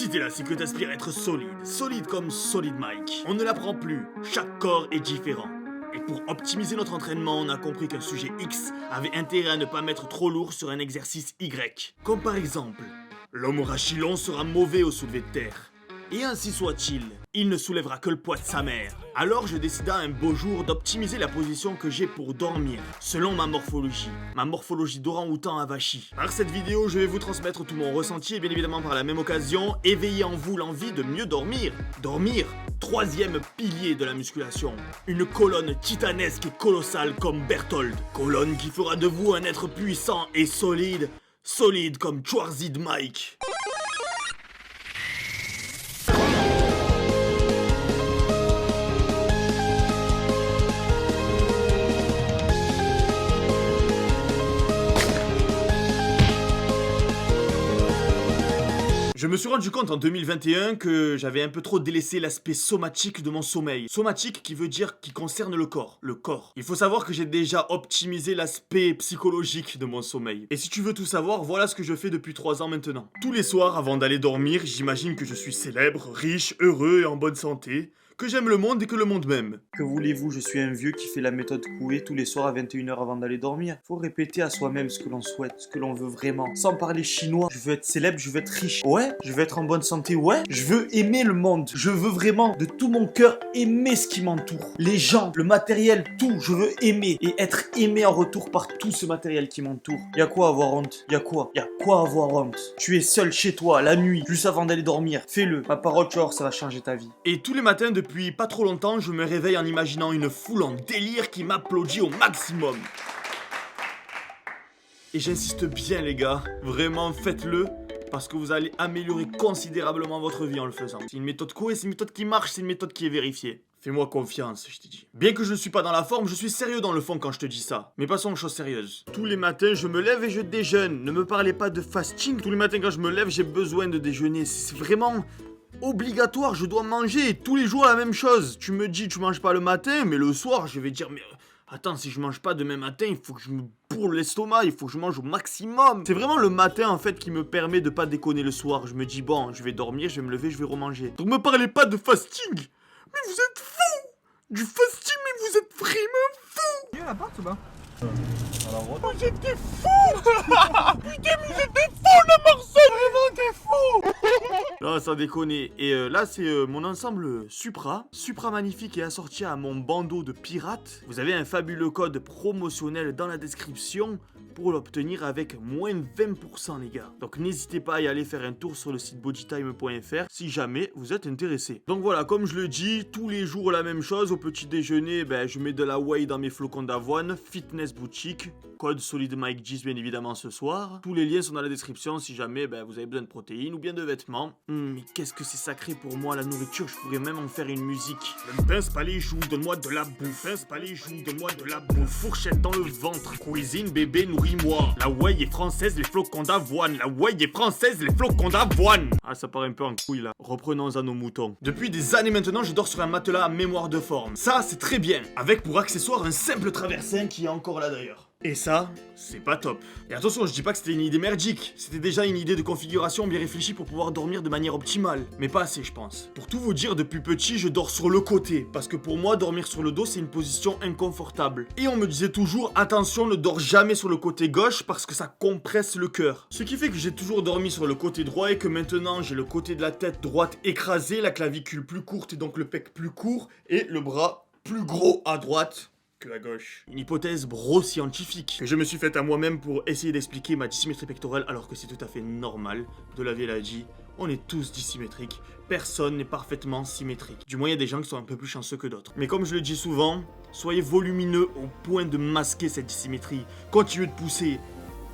Si t'es là, c'est que t'aspires à être solide. Solide comme Solid Mike. On ne l'apprend plus. Chaque corps est différent. Et pour optimiser notre entraînement, on a compris qu'un sujet X avait intérêt à ne pas mettre trop lourd sur un exercice Y. Comme par exemple, l'homme au rachilon sera mauvais au soulevé de terre. Et ainsi soit-il, il ne soulèvera que le poids de sa mère. Alors je décida un beau jour d'optimiser la position que j'ai pour dormir, selon ma morphologie d'orang-outan avachi. Par cette vidéo, je vais vous transmettre tout mon ressenti et bien évidemment par la même occasion, éveiller en vous l'envie de mieux dormir. Dormir, troisième pilier de la musculation. Une colonne titanesque et colossale comme Berthold. Colonne qui fera de vous un être puissant et solide, solide comme Schwarzid Mike. Je me suis rendu compte en 2021 que j'avais un peu trop délaissé l'aspect somatique de mon sommeil. Somatique qui veut dire qui concerne le corps. Le corps. Il faut savoir que j'ai déjà optimisé l'aspect psychologique de mon sommeil. Et si tu veux tout savoir, voilà ce que je fais depuis 3 ans maintenant. Tous les soirs, avant d'aller dormir, j'imagine que je suis célèbre, riche, heureux et en bonne santé. Que j'aime le monde et que le monde m'aime. Que voulez-vous, je suis un vieux qui fait la méthode Coué tous les soirs à 21h avant d'aller dormir. Faut répéter à soi-même ce que l'on souhaite, ce que l'on veut vraiment. Sans parler chinois, je veux être célèbre, je veux être riche. Ouais, je veux être en bonne santé, ouais. Je veux aimer le monde. Je veux vraiment, de tout mon cœur, aimer ce qui m'entoure. Les gens, le matériel, tout. Je veux aimer et être aimé en retour par tout ce matériel qui m'entoure. Y'a quoi à avoir honte? Y'a quoi à avoir honte? Tu es seul chez toi, la nuit, juste avant d'aller dormir. Fais-le. Ma parole, tu vois, ça va changer ta vie. Et tous les matins depuis pas trop longtemps, je me réveille en imaginant une foule en délire qui m'applaudit au maximum. Et j'insiste bien les gars, vraiment faites-le, parce que vous allez améliorer considérablement votre vie en le faisant. C'est une méthode Coué, c'est une méthode qui marche, c'est une méthode qui est vérifiée. Fais-moi confiance, je te dis. Bien que je ne suis pas dans la forme, je suis sérieux dans le fond quand je te dis ça. Mais passons aux choses sérieuses. Tous les matins, je me lève et je déjeune. Ne me parlez pas de fasting. Tous les matins quand je me lève, j'ai besoin de déjeuner. C'est vraiment obligatoire, je dois manger tous les jours la même chose. Tu me dis tu manges pas le matin, mais le soir je vais dire mais attends, si je mange pas demain matin, il faut que je me bourre l'estomac, il faut que je mange au maximum. C'est vraiment le matin en fait qui me permet de pas déconner le soir. Je me dis bon, je vais dormir, je vais me lever, je vais remanger. Donc me parlez pas de fasting. Mais vous êtes fous. Du fasting, mais vous êtes vraiment fous. Il y a la porte ou pas? Vous êtes des fous. Putain, vous êtes des fous la Marseille. Vraiment des fous. Non, sans déconner. Et là, c'est mon ensemble Supra magnifique et assorti à mon bandeau de pirate. Vous avez un fabuleux code promotionnel dans la description pour l'obtenir avec moins de 20% les gars. Donc n'hésitez pas à y aller faire un tour sur le site bodytime.fr si jamais vous êtes intéressé. Donc voilà, comme je le dis, tous les jours la même chose. Au petit déjeuner, je mets de la whey dans mes flocons d'avoine. Fitness boutique, code Solid Mike 10 bien évidemment ce soir. Tous les liens sont dans la description si jamais vous avez besoin de protéines ou bien de vêtements. Mais qu'est-ce que c'est sacré pour moi la nourriture, je pourrais même en faire une musique. Ne me pince pas les joues, donne-moi de la bouffe. Pince pas les joues, donne-moi de la bouffe. Fourchette dans le ventre, cuisine bébé, nourris-moi. La whey est française, les flocons d'avoine. La whey est française, les flocons d'avoine. Ah, ça part un peu en couille là. Reprenons à nos moutons. Depuis des années maintenant, je dors sur un matelas à mémoire de forme. Ça, c'est très bien. Avec pour accessoire un simple traversin qui est encore là d'ailleurs. Et ça, c'est pas top. Et attention, je dis pas que c'était une idée merdique. C'était déjà une idée de configuration bien réfléchie pour pouvoir dormir de manière optimale. Mais pas assez, je pense. Pour tout vous dire, depuis petit, je dors sur le côté. Parce que pour moi, dormir sur le dos, c'est une position inconfortable. Et on me disait toujours, attention, ne dors jamais sur le côté gauche parce que ça compresse le cœur. Ce qui fait que j'ai toujours dormi sur le côté droit et que maintenant, j'ai le côté de la tête droite écrasé, la clavicule plus courte et donc le pec plus court et le bras plus gros à droite que à gauche. Une hypothèse bro-scientifique que je me suis faite à moi-même pour essayer d'expliquer ma dissymétrie pectorale alors que c'est tout à fait normal. De laver la dit, on est tous dissymétriques, personne n'est parfaitement symétrique. Du moins il y a des gens qui sont un peu plus chanceux que d'autres. Mais comme je le dis souvent, soyez volumineux au point de masquer cette dissymétrie. Continuez de pousser.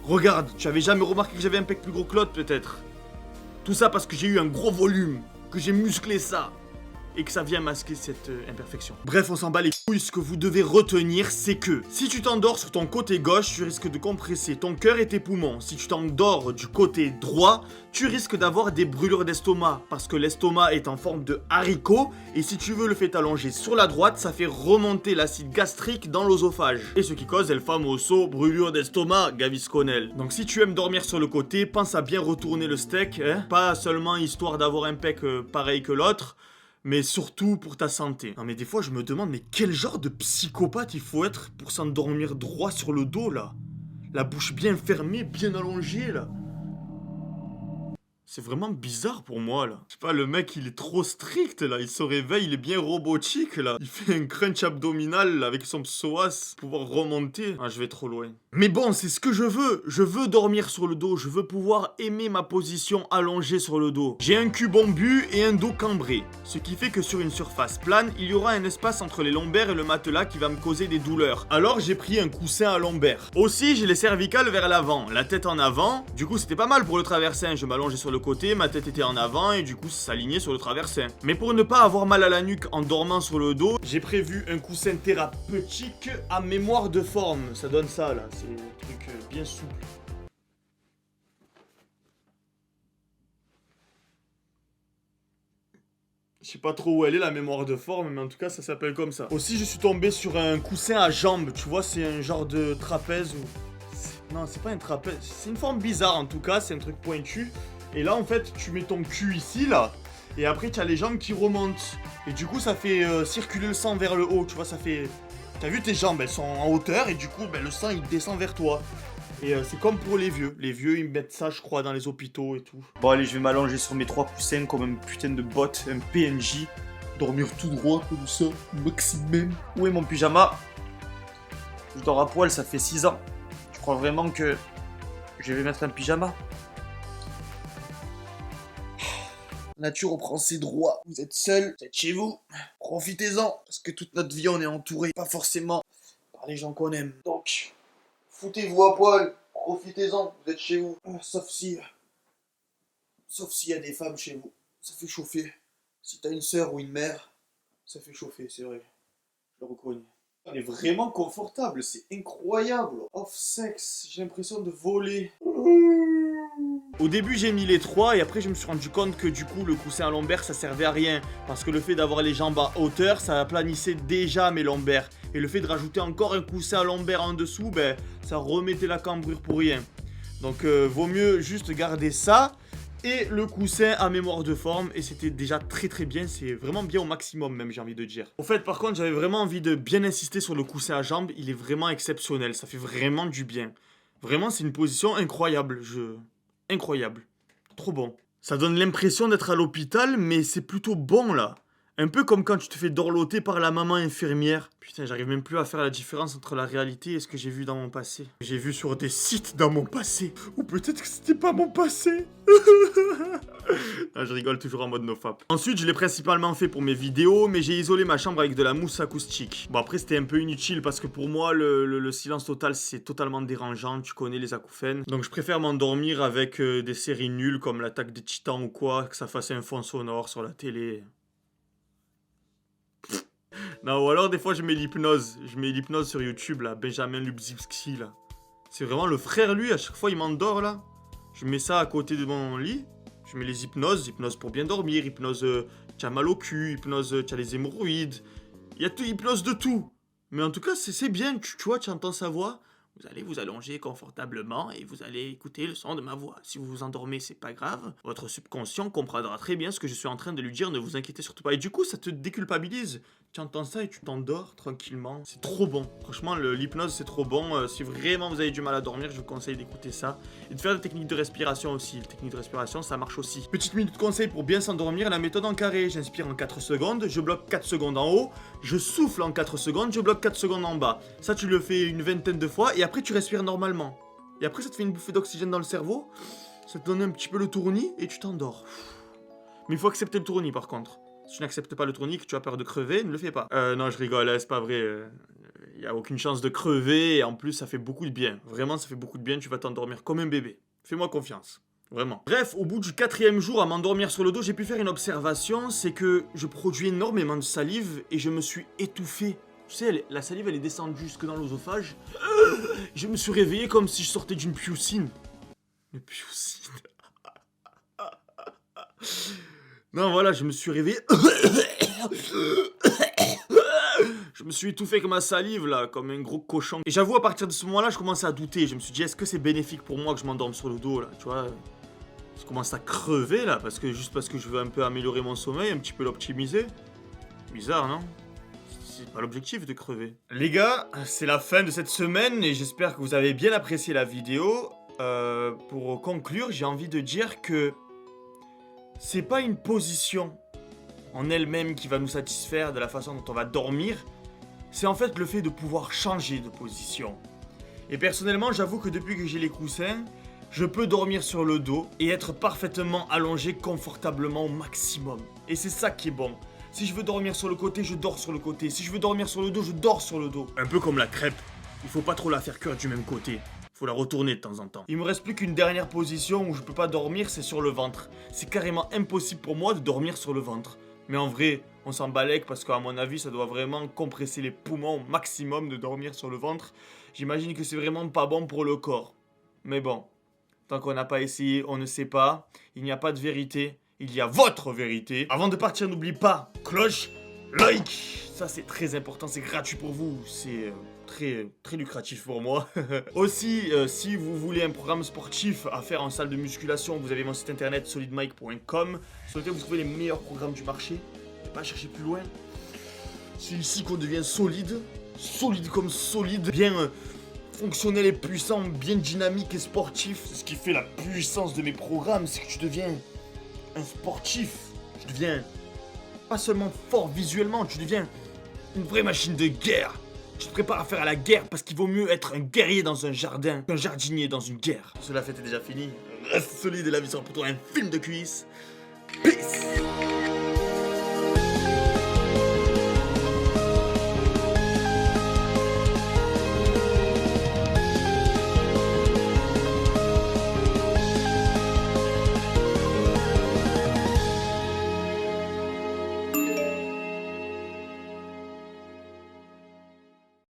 Regarde, tu avais jamais remarqué que j'avais un pec plus gros que l'autre peut-être. Tout ça parce que j'ai eu un gros volume, que j'ai musclé ça. et que ça vient masquer cette imperfection. Bref, on s'en bat les couilles, ce que vous devez retenir, c'est que si tu t'endors sur ton côté gauche, tu risques de compresser ton cœur et tes poumons. Si tu t'endors du côté droit, tu risques d'avoir des brûlures d'estomac, parce que l'estomac est en forme de haricot, et si tu veux le fait allonger sur la droite, ça fait remonter l'acide gastrique dans l'œsophage. Et ce qui cause el famoso brûlure d'estomac, Gavisconel. Donc si tu aimes dormir sur le côté, pense à bien retourner le steak, hein, pas seulement histoire d'avoir un pec pareil que l'autre, mais surtout pour ta santé. Non mais des fois je me demande, mais quel genre de psychopathe il faut être pour s'endormir droit sur le dos là? La bouche bien fermée, bien allongée là. C'est vraiment bizarre pour moi là. Je sais pas, le mec il est trop strict là. Il se réveille, il est bien robotique là. Il fait un crunch abdominal là, avec son psoas pour pouvoir remonter. Ah, je vais trop loin. Mais bon, c'est ce que je veux. Je veux dormir sur le dos. Je veux pouvoir aimer ma position allongée sur le dos. J'ai un cul bombu et un dos cambré. Ce qui fait que sur une surface plane, il y aura un espace entre les lombaires et le matelas qui va me causer des douleurs. Alors j'ai pris un coussin à lombaire. Aussi, j'ai les cervicales vers l'avant, la tête en avant. Du coup, c'était pas mal pour le traversin. Je m'allongeais sur le côté, ma tête était en avant et du coup, ça s'alignait sur le traversin. Mais pour ne pas avoir mal à la nuque en dormant sur le dos, j'ai prévu un coussin thérapeutique à mémoire de forme. Ça donne ça là, c'est un truc bien souple. Je sais pas trop où elle est la mémoire de forme, mais en tout cas ça s'appelle comme ça. Aussi je suis tombé sur un coussin à jambes, tu vois, c'est un genre de trapèze ou... Non, c'est pas un trapèze, c'est une forme bizarre en tout cas, c'est un truc pointu. Et là en fait tu mets ton cul ici là, et après tu as les jambes qui remontent. Et du coup ça fait circuler le sang vers le haut, tu vois, ça fait... T'as vu tes jambes, elles sont en hauteur et du coup ben, le sang il descend vers toi. Et c'est comme pour les vieux. Les vieux, ils mettent ça, je crois, dans les hôpitaux et tout. Bon, allez, je vais m'allonger sur mes 3 coussins comme un putain de bot, un PNJ. Dormir tout droit, comme ça, maximum. Où est mon pyjama? Je dors à poil, ça fait 6 ans. Tu crois vraiment que je vais mettre un pyjama? La nature reprend ses droits. Vous êtes seul, vous êtes chez vous. Profitez-en, parce que toute notre vie, on est entouré, pas forcément par les gens qu'on aime. Donc... foutez-vous à poil, profitez-en, vous êtes chez vous. Sauf s'il y a des femmes chez vous, ça fait chauffer. Si t'as une sœur ou une mère, ça fait chauffer, c'est vrai. Je le reconnais. On est vraiment confortable, c'est incroyable. Off-sex, j'ai l'impression de voler. Au début j'ai mis les 3 et après je me suis rendu compte que du coup le coussin à lombaire ça servait à rien. Parce que le fait d'avoir les jambes à hauteur, ça aplanissait déjà mes lombaires. Et le fait de rajouter encore un coussin à lombaire en dessous, ben ça remettait la cambrure pour rien. Donc vaut mieux juste garder ça et le coussin à mémoire de forme. Et c'était déjà très bien, c'est vraiment bien au maximum même, j'ai envie de dire. Au fait par contre j'avais vraiment envie de bien insister sur le coussin à jambes. Il est vraiment exceptionnel, ça fait vraiment du bien. Vraiment c'est une position incroyable, incroyable. Trop bon. Ça donne l'impression d'être à l'hôpital, mais c'est plutôt bon là. Un peu comme quand tu te fais dorloter par la maman infirmière. Putain, j'arrive même plus à faire la différence entre la réalité et ce que j'ai vu dans mon passé. J'ai vu sur des sites dans mon passé. Ou peut-être que c'était pas mon passé. Ah, je rigole toujours en mode nofap. Ensuite, je l'ai principalement fait pour mes vidéos, mais j'ai isolé ma chambre avec de la mousse acoustique. Bon, après, c'était un peu inutile parce que pour moi, le silence total, c'est totalement dérangeant. Tu connais les acouphènes. Donc, je préfère m'endormir avec des séries nulles comme l'Attaque des Titans ou quoi, que ça fasse un fond sonore sur la télé. Non, ou alors des fois je mets l'hypnose. Je mets l'hypnose sur YouTube là, Benjamin Lubzewski là. C'est vraiment le frère lui, à chaque fois il m'endort là. Je mets ça à côté de mon lit. Je mets les hypnoses, hypnose pour bien dormir, hypnose t'as mal au cul, hypnose t'as les hémorroïdes. Il y a tout, hypnose de tout. Mais en tout cas c'est bien, tu vois, tu entends sa voix. Vous allez vous allonger confortablement et vous allez écouter le son de ma voix. Si vous vous endormez, c'est pas grave. Votre subconscient comprendra très bien ce que je suis en train de lui dire, ne vous inquiétez surtout pas. Et du coup, ça te déculpabilise. Tu entends ça et tu t'endors tranquillement. C'est trop bon. Franchement, l'hypnose, c'est trop bon. Si vraiment vous avez du mal à dormir, je vous conseille d'écouter ça. Et de faire des techniques de respiration aussi. Les techniques de respiration, ça marche aussi. Petite minute de conseil pour bien s'endormir, la méthode en carré. J'inspire en 4 secondes, je bloque 4 secondes en haut, je souffle en 4 secondes, je bloque 4 secondes en bas. Ça, tu le fais une vingtaine de fois et après, tu respires normalement. Et après, ça te fait une bouffée d'oxygène dans le cerveau. Ça te donne un petit peu le tournis et tu t'endors. Mais il faut accepter le tournis par contre. Si tu n'acceptes pas le tournis, que tu as peur de crever, ne le fais pas. Non, je rigole, c'est pas vrai. Il n'y a aucune chance de crever et en plus, ça fait beaucoup de bien. Vraiment, ça fait beaucoup de bien, tu vas t'endormir comme un bébé. Fais-moi confiance. Vraiment. Bref, au bout du 4e jour à m'endormir sur le dos, j'ai pu faire une observation, c'est que je produis énormément de salive et je me suis étouffé. Tu sais, la salive elle est descendue jusque dans l'œsophage. Je me suis réveillé comme si je sortais d'une pioucine. Une pioucine. Non, voilà, je me suis réveillé. Je me suis étouffé comme ma salive là, comme un gros cochon. Et j'avoue, à partir de ce moment-là, je commençais à douter. Je me suis dit, est-ce que c'est bénéfique pour moi que je m'endorme sur le dos là, tu vois? Je commence à crever là, juste parce que je veux un peu améliorer mon sommeil, un petit peu l'optimiser. Bizarre, non? C'est pas l'objectif de crever. Les gars, c'est la fin de cette semaine et j'espère que vous avez bien apprécié la vidéo. Pour conclure, j'ai envie de dire que c'est pas une position en elle-même qui va nous satisfaire de la façon dont on va dormir. C'est en fait le fait de pouvoir changer de position. Et personnellement, j'avoue que depuis que j'ai les coussins, je peux dormir sur le dos et être parfaitement allongé confortablement au maximum. Et c'est ça qui est bon. Si je veux dormir sur le côté, je dors sur le côté. Si je veux dormir sur le dos, je dors sur le dos. Un peu comme la crêpe. Il faut pas trop la faire cuire du même côté. Faut la retourner de temps en temps. Il me reste plus qu'une dernière position où je peux pas dormir, c'est sur le ventre. C'est carrément impossible pour moi de dormir sur le ventre. Mais en vrai, on s'en balèque parce qu'à mon avis, ça doit vraiment compresser les poumons au maximum de dormir sur le ventre. J'imagine que c'est vraiment pas bon pour le corps. Mais bon, tant qu'on n'a pas essayé, on ne sait pas. Il n'y a pas de vérité, il y a votre vérité. Avant de partir, n'oublie pas, cloche, like. Ça, c'est très important, c'est gratuit pour vous. C'est très lucratif pour moi. Aussi, si vous voulez un programme sportif à faire en salle de musculation, vous avez mon site internet solidmike.com sur lequel vous trouvez les meilleurs programmes du marché. Et pas chercher plus loin. C'est ici qu'on devient solide. Solide comme solide. Bien fonctionnel et puissant, bien dynamique et sportif. C'est ce qui fait la puissance de mes programmes, c'est que tu deviens un sportif. Tu deviens pas seulement fort visuellement, tu deviens une vraie machine de guerre. Tu te prépares à faire la guerre parce qu'il vaut mieux être un guerrier dans un jardin qu'un jardinier dans une guerre. Cela fait déjà fini. Reste solide et la vie sera pour toi un film de cuisse. Peace.